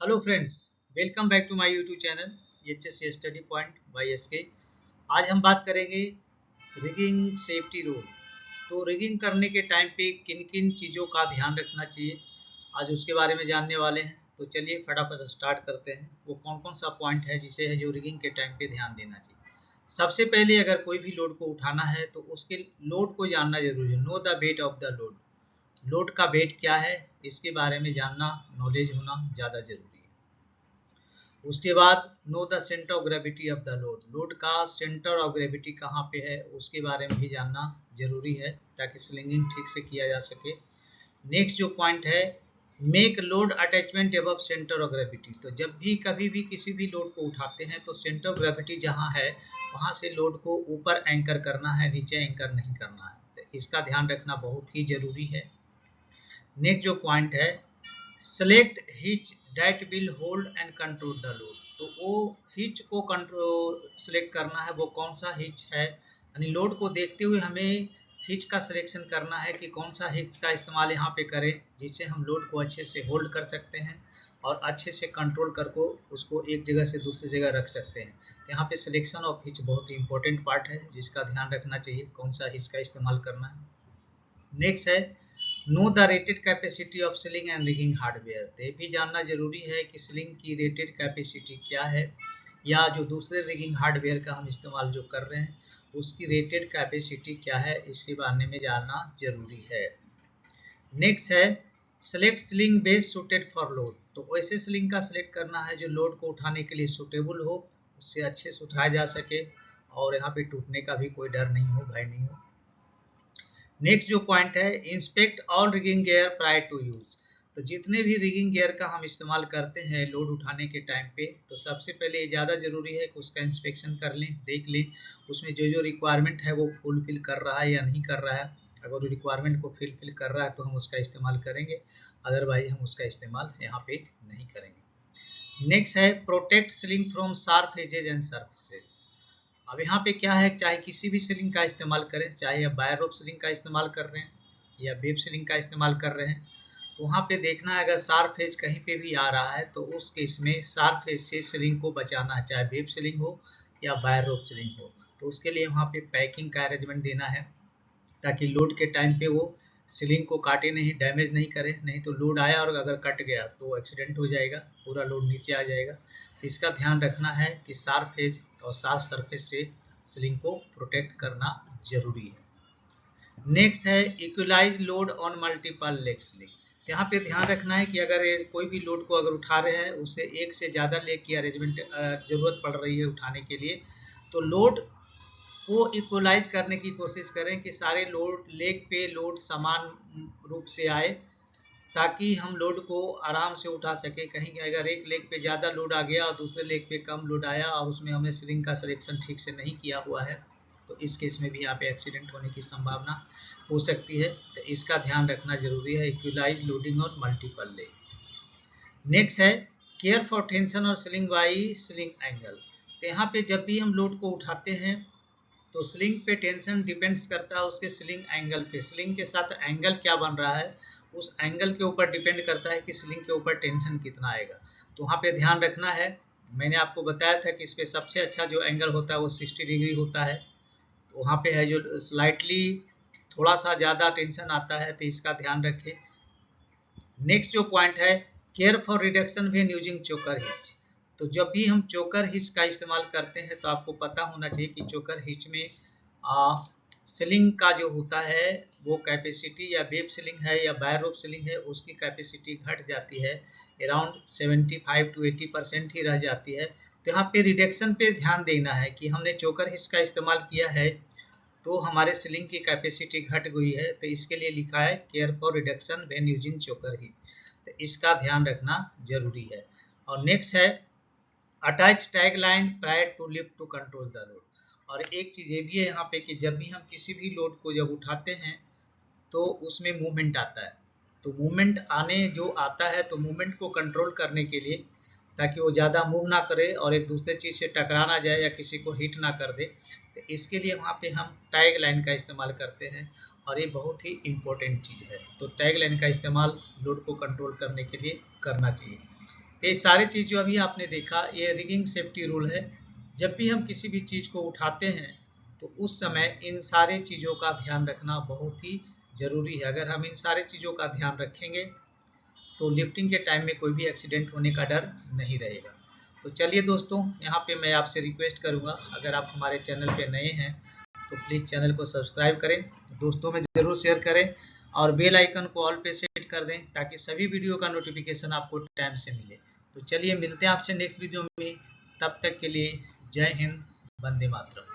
Hello friends, welcome back to my YouTube channel H S study point by S K. आज हम बात करेंगे rigging safety rule. तो rigging करने के टाइम पे किन किन चीज़ों का ध्यान रखना चाहिए, आज उसके बारे में जानने वाले हैं। तो चलिए फटाफट स्टार्ट करते हैं। वो कौन कौन सा पॉइंट है जिसे है जो रिगिंग के टाइम पे ध्यान देना चाहिए। सबसे पहले अगर कोई भी लोड को उठाना है तो उसके लोड को जानना जरूरी है। Know the weight of the load. Load का वेट क्या है, इसके बारे में जानना, नॉलेज होना ज़्यादा जरूरी है। उसके बाद know the centre of gravity of the load. Load का सेंटर ऑफ ग्रेविटी कहाँ पे है उसके बारे में भी जानना जरूरी है ताकि स्लिंगिंग ठीक से किया जा सके। नेक्स्ट जो पॉइंट है, make load attachment above centre of gravity. तो जब भी कभी भी किसी भी लोड को उठाते हैं तो सेंटर ऑफ ग्रेविटी जहाँ है वहाँ से लोड को ऊपर एंकर करना है, नीचे एंकर नहीं करना है। तो इसका ध्यान रखना बहुत ही जरूरी है। नेक्स्ट जो पॉइंट है, select hitch that will hold and control the load. तो वो हिच को कंट्रोल सेलेक्ट करना है, वो कौन सा हिच है, यानी लोड को देखते हुए हमें हिच का सिलेक्शन करना है कि कौन सा हिच का इस्तेमाल यहाँ पे करें जिससे हम लोड को अच्छे से होल्ड कर सकते हैं और अच्छे से कंट्रोल करके उसको एक जगह से दूसरी जगह रख सकते हैं। तो यहाँ पे सिलेक्शन ऑफ हिच बहुत ही इंपॉर्टेंट पार्ट है जिसका ध्यान रखना चाहिए, कौन सा हिच का इस्तेमाल करना है। नेक्स्ट है know the rated capacity of ceiling and rigging hardware. तो ये भी जानना जरूरी है कि सिलिंग की रेटेड कैपेसिटी क्या है या जो दूसरे रिगिंग हार्डवेयर का हम इस्तेमाल जो कर रहे हैं उसकी रेटेड कैपेसिटी क्या है, इसके बारे में जानना जरूरी है। नेक्स्ट है select sling base suited for load. तो वैसे स्लिंग का सिलेक्ट करना है जो लोड को उठाने के लिए सूटेबल हो, उससे अच्छे से उठाया जा सके और यहाँ पे टूटने का भी कोई डर नहीं हो, भय नहीं हो। नेक्स्ट जो पॉइंट है, inspect all rigging gear prior to use. तो जितने भी रिगिंग गियर का हम इस्तेमाल करते हैं लोड उठाने के टाइम पे, तो सबसे पहले ये ज़्यादा ज़रूरी है कि उसका इंस्पेक्शन कर लें, देख लें उसमें जो जो रिक्वायरमेंट है वो फुलफिल कर रहा है या नहीं कर रहा है। अगर रिक्वायरमेंट को फुलफिल कर रहा है तो हम उसका इस्तेमाल करेंगे, अदरवाइज हम उसका इस्तेमाल यहाँ पे नहीं करेंगे। नेक्स्ट है protect sling from sharp edges and surfaces. अब यहाँ पे क्या है, चाहे किसी भी सिलिंग का इस्तेमाल करें, चाहे आप बायर रोप सिलिंग का इस्तेमाल कर रहे हैं या वेब सिलिंग का इस्तेमाल कर रहे हैं, तो वहाँ पे देखना है अगर शार्प एज कहीं पे भी आ रहा है तो उस केस में शार्प एज से सिलिंग को बचाना है, चाहे वेब सिलिंग हो या बायर रोप सिलिंग हो। तो उसके लिए वहाँ पे पैकिंग का अरेंजमेंट देना है ताकि लोड के टाइम पे वो सीलिंग को काटे नहीं, डैमेज नहीं करे। नहीं तो लोड आया और अगर कट गया तो एक्सीडेंट हो जाएगा, पूरा लोड नीचे आ जाएगा। तो इसका ध्यान रखना है कि शार्प एज और शार्प सरफेस से सीलिंग को प्रोटेक्ट करना जरूरी है। नेक्स्ट है equalize load on multiple leg sling. यहाँ पे ध्यान रखना है कि अगर कोई भी लोड को अगर उठा रहे हैं उसे एक से ज़्यादा लेग की अरेंजमेंट जरूरत पड़ रही है उठाने के लिए, तो लोड को इक्वलाइज करने की कोशिश करें कि सारे लोड लेग पे लोड समान रूप से आए ताकि हम लोड को आराम से उठा सके। कहीं अगर एक लेग पे ज़्यादा लोड आ गया और दूसरे लेग पे कम लोड आया और उसमें हमने स्लिंग का सिलेक्शन ठीक से नहीं किया हुआ है तो इस केस में भी यहाँ पे एक्सीडेंट होने की संभावना हो सकती है। तो इसका ध्यान रखना जरूरी है, इक्वलाइज लोडिंग और मल्टीपल लेग। नेक्स्ट है केयर फॉर टेंशन और स्लिंग बाई स्लिंग एंगल। तो यहाँ पे जब भी हम लोड को उठाते हैं तो स्लिंग पे टेंशन डिपेंड्स करता है उसके स्लिंग एंगल पे। स्लिंग के साथ एंगल क्या बन रहा है उस एंगल के ऊपर डिपेंड करता है कि स्लिंग के ऊपर टेंशन कितना आएगा। तो वहाँ पे ध्यान रखना है, मैंने आपको बताया था कि इस पे सबसे अच्छा जो एंगल होता है वो 60 डिग्री होता है। तो वहाँ पे है जो स्लाइटली थोड़ा सा ज़्यादा टेंशन आता है, तो इसका ध्यान रखें। नेक्स्ट जो पॉइंट है care for reduction when using चोकर हिच। तो जब भी हम चोकर हिच का इस्तेमाल करते हैं तो आपको पता होना चाहिए कि चोकर हिच में सीलिंग का जो होता है वो कैपेसिटी, या वेब सीलिंग है या बायर रोप सीलिंग है, उसकी कैपेसिटी घट जाती है, अराउंड 75 to 80% ही रह जाती है। तो यहाँ पे रिडक्शन पे ध्यान देना है कि हमने चोकर हिच का इस्तेमाल किया है तो हमारे सीलिंग की कैपेसिटी घट गई है, तो इसके लिए लिखा है care for reduction when using choker hitch. तो इसका ध्यान रखना जरूरी है। और नेक्स्ट है attach tag line prior to lift to control the load. और एक चीज़ ये भी है यहाँ पे कि जब भी हम किसी भी लोड को जब उठाते हैं तो उसमें मूवमेंट आता है। तो मूवमेंट आने जो आता है तो मूवमेंट को कंट्रोल करने के लिए, ताकि वो ज़्यादा मूव ना करे और एक दूसरे चीज़ से टकरा ना जाए या किसी को हिट ना कर दे, तो इसके लिए वहाँ पे हम टैग लाइन का इस्तेमाल करते हैं और ये बहुत ही इम्पोर्टेंट चीज़ है। तो टैग लाइन का इस्तेमाल लोड को कंट्रोल करने के लिए करना चाहिए। ये सारी चीज़ जो अभी आपने देखा ये रिगिंग सेफ्टी रूल है। जब भी हम किसी भी चीज़ को उठाते हैं तो उस समय इन सारी चीज़ों का ध्यान रखना बहुत ही ज़रूरी है। अगर हम इन सारी चीज़ों का ध्यान रखेंगे तो लिफ्टिंग के टाइम में कोई भी एक्सीडेंट होने का डर नहीं रहेगा। तो चलिए दोस्तों, यहाँ पे मैं आपसे रिक्वेस्ट करूँगा, अगर आप हमारे चैनल पे नए हैं तो प्लीज़ चैनल को सब्सक्राइब करें, दोस्तों में ज़रूर शेयर करें और बेल आइकन को ऑल पे सेट कर दें ताकि सभी वीडियो का नोटिफिकेशन आपको टाइम से मिले। तो चलिए मिलते हैं आपसे नेक्स्ट वीडियो में, तब तक के लिए जय हिंद, वंदे मातरम।